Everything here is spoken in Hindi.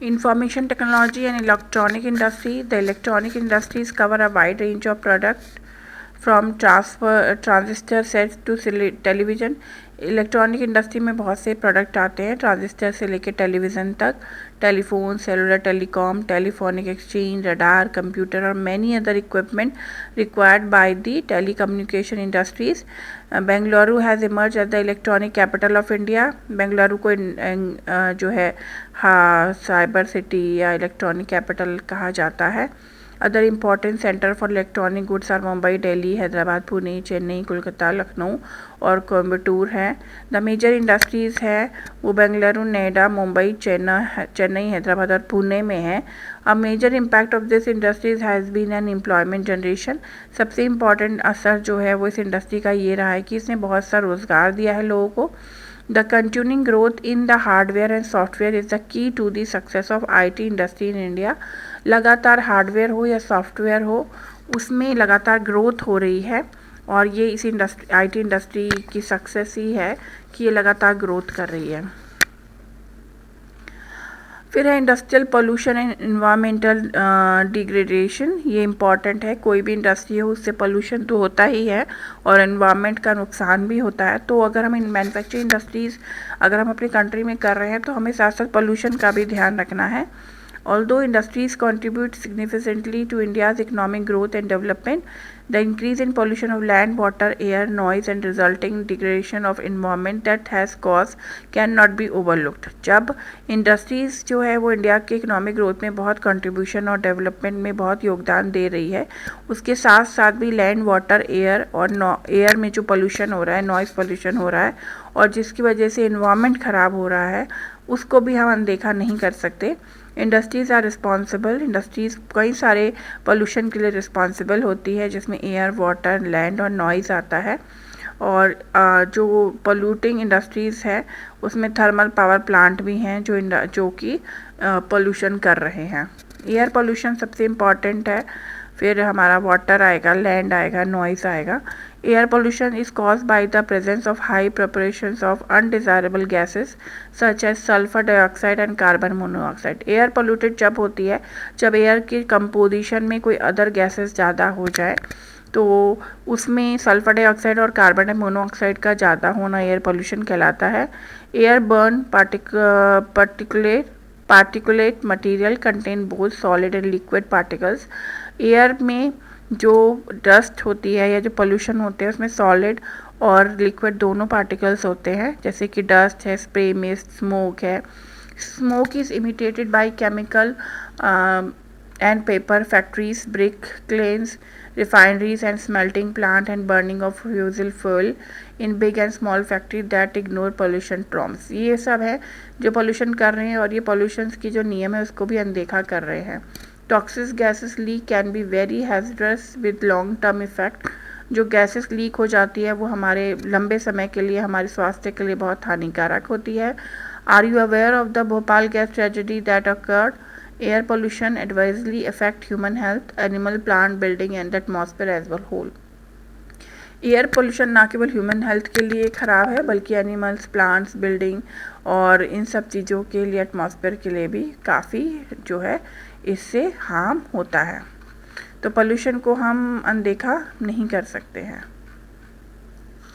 Information technology and electronic industry. The electronic industries cover a wide range of products from transistor sets to television. Electronic industry में बहुत से प्रोडक्ट आते हैं, ट्रांजिस्टर से लेकर टेलीविज़न तक, telephone, cellular, telecom, telephonic exchange, radar, computer और many other equipment required by the telecommunication industries. Bengaluru has emerge as the electronic capital of India. Bengaluru को जो है साइबर सिटी या इलेक्ट्रॉनिक कैपिटल कहा जाता है. Other important center for electronic goods are Mumbai, Delhi, Hyderabad, Pune, Chennai, Kolkata, Lucknow और कोयम्बटूर हैं. द मेजर इंडस्ट्रीज़ है वो बेंगलुरु, नोएडा, मुंबई, चेन्नई, हैदराबाद और पुणे में है. A major impact of this industries has been an employment generation. सबसे इम्पॉर्टेंट असर जो है वो इस इंडस्ट्री का ये रहा है कि इसने बहुत सा रोज़गार दिया है लोगों को. The continuing growth in the hardware and software is the key to the success of IT industry in India. लगातार हार्डवेयर हो या सॉफ्टवेयर हो, उसमें लगातार ग्रोथ हो रही है और ये इस IT इंडस्ट्री की सक्सेस ही है कि ये लगातार ग्रोथ कर रही है. फिर है industrial pollution and environmental degradation. ये इम्पॉर्टेंट है. कोई भी इंडस्ट्री हो उससे पोल्यूशन तो होता ही है और एनवायरनमेंट का नुकसान भी होता है. तो अगर हम इन मैन्युफैक्चरिंग इंडस्ट्रीज़ अगर हम अपनी कंट्री में कर रहे हैं तो हमें साथ साथ पोल्यूशन का भी ध्यान रखना है. Although industries contribute significantly to India's economic growth and development, the increase in pollution of land, water, air, noise and resulting degradation of environment that has caused cannot be overlooked. जब इंडस्ट्रीज़ जो है वो इंडिया के इकोनॉमिक ग्रोथ में बहुत कंट्रीब्यूशन और डेवलपमेंट में बहुत योगदान दे रही है, उसके साथ साथ भी लैंड, वाटर, एयर और एयर में जो पोल्यूशन हो रहा है, नॉइज़ पोल्यूशन हो रहा है और जिसकी वजह से इन्वायरमेंट ख़राब हो रहा है, उसको भी हम अनदेखा नहीं कर सकते. Industries are responsible. इंडस्ट्रीज़ कई सारे पोल्यूशन के लिए रिस्पॉन्सिबल होती है जिसमें एयर, वाटर, लैंड और नॉइज़ आता है. और जो पोल्यूटिंग इंडस्ट्रीज़ है उसमें थर्मल पावर प्लांट भी हैं जो कि पोल्यूशन कर रहे हैं. एयर पोल्यूशन सबसे इम्पॉर्टेंट है. फिर हमारा वाटर आएगा, लैंड आएगा, नॉइज़ आएगा. Air pollution is caused by the presence of high preparations of undesirable gases such as sulfur dioxide and carbon monoxide. Air polluted जब होती है जब एयर की कंपोजिशन में कोई अदर गैसेस ज़्यादा हो जाए, तो उसमें सल्फर डाइऑक्साइड और कार्बन मोनोऑक्साइड का ज़्यादा होना एयर पोल्यूशन कहलाता है. Air burn particulate material contain both solid and liquid particles. Air में जो डस्ट होती है या जो पोल्यूशन होते हैं उसमें सॉलिड और लिक्विड दोनों पार्टिकल्स होते हैं, जैसे कि डस्ट है, स्प्रे मिस्ट, स्मोक है. Smoke is imitated by chemical and paper factories, brick clans, refineries and smelting plant and burning of fossil fuel in big and small factory that ignore pollution norms. ये सब है जो पोल्यूशन कर रहे हैं और ये पोल्यूशन की जो नियम है उसको भी अनदेखा कर रहे हैं. Toxic gases leak can be very hazardous with long term effect. जो गैसेस लीक हो जाती है वो हमारे लंबे समय के लिए हमारे स्वास्थ्य के लिए बहुत हानिकारक होती है. Are you aware of the Bhopal gas tragedy that occurred? Air pollution adversely affect human health, animal, plant, building and the atmosphere as a whole. Air pollution ना केवल ह्यूमन हेल्थ के लिए ख़राब है बल्कि एनिमल्स, प्लांट्स, बिल्डिंग और इन सब चीज़ों के लिए, एटमॉस्फेयर के लिए भी काफ़ी जो है इससे हार्म होता है. तो पोल्यूशन को हम अनदेखा नहीं कर सकते हैं.